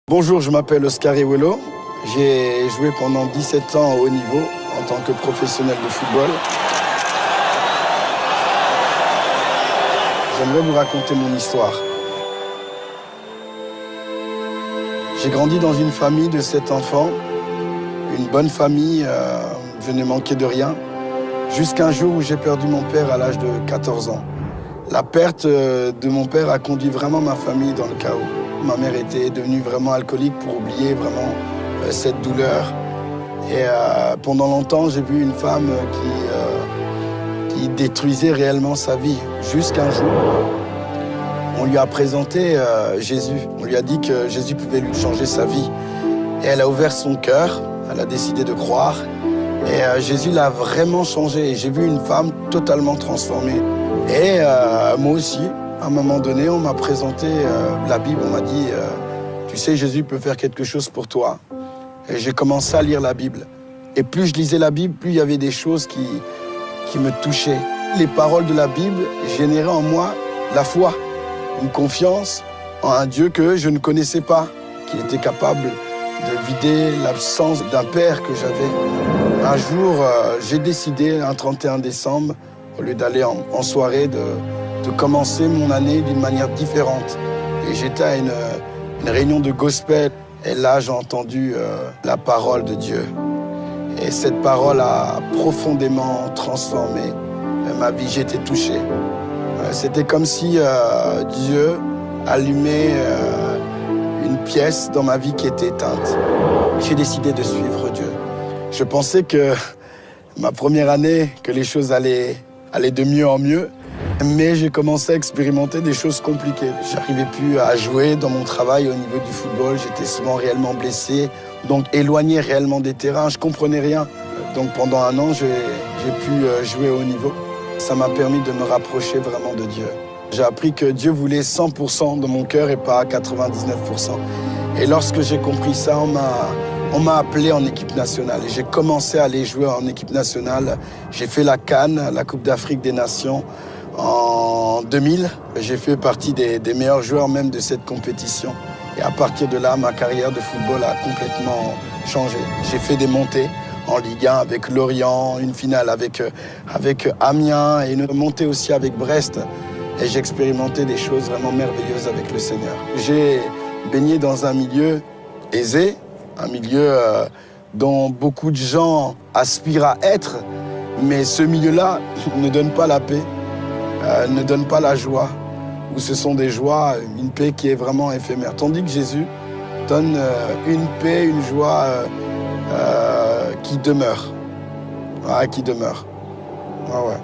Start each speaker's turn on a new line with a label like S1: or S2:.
S1: Bonjour, je m'appelle Oscar Ewelo. J'ai joué pendant 17 ans au haut niveau en tant que professionnel de football. J'aimerais vous raconter mon histoire. J'ai grandi dans une famille de 7 enfants, une bonne famille, je n'ai manqué de rien, jusqu'à un jour où j'ai perdu mon père à l'âge de 14 ans. La perte de mon père a conduit vraiment ma famille dans le chaos. Ma mère était devenue vraiment alcoolique pour oublier vraiment cette douleur. Et pendant longtemps, j'ai vu une femme qui détruisait réellement sa vie. Jusqu'un jour, on lui a présenté Jésus. On lui a dit que Jésus pouvait lui changer sa vie. Et elle a ouvert son cœur, elle a décidé de croire. Et Jésus l'a vraiment changé. Et j'ai vu une femme totalement transformée. Et moi aussi, à un moment donné, on m'a présenté la Bible. On m'a dit, tu sais, Jésus peut faire quelque chose pour toi. Et j'ai commencé à lire la Bible. Et plus je lisais la Bible, plus il y avait des choses qui me touchaient. Les paroles de la Bible généraient en moi la foi, une confiance en un Dieu que je ne connaissais pas, qui était capable de vider l'absence d'un père que j'avais. Un jour, j'ai décidé, un 31 décembre, au lieu d'aller en soirée, de commencer mon année d'une manière différente. Et j'étais à une réunion de gospel. Et là, j'ai entendu la parole de Dieu. Et cette parole a profondément transformé ma vie. J'étais touché. C'était comme si Dieu allumait une pièce dans ma vie qui était éteinte. J'ai décidé de suivre Dieu. Je pensais que ma première année, que les choses allaient de mieux en mieux. Mais j'ai commencé à expérimenter des choses compliquées. J'arrivais plus à jouer dans mon travail au niveau du football. J'étais souvent réellement blessé, donc éloigné réellement des terrains. Je comprenais rien. Donc pendant un an, j'ai pu jouer au haut niveau. Ça m'a permis de me rapprocher vraiment de Dieu. J'ai appris que Dieu voulait 100% de mon cœur et pas 99%. Et lorsque j'ai compris ça, on m'a appelé en équipe nationale. Et j'ai commencé à aller jouer en équipe nationale. J'ai fait la CAN, la Coupe d'Afrique des Nations, en 2000. J'ai fait partie des meilleurs joueurs même de cette compétition. Et à partir de là, ma carrière de football a complètement changé. J'ai fait des montées en Ligue 1 avec Lorient, une finale avec Amiens et une montée aussi avec Brest. Et j'ai expérimenté des choses vraiment merveilleuses avec le Seigneur. J'ai baigné dans un milieu aisé, un milieu dont beaucoup de gens aspirent à être, mais ce milieu-là ne donne pas la paix, ne donne pas la joie, où ce sont des joies, une paix qui est vraiment éphémère. Tandis que Jésus donne une paix, une joie qui demeure. Ouais, qui demeure. Ouais, ouais.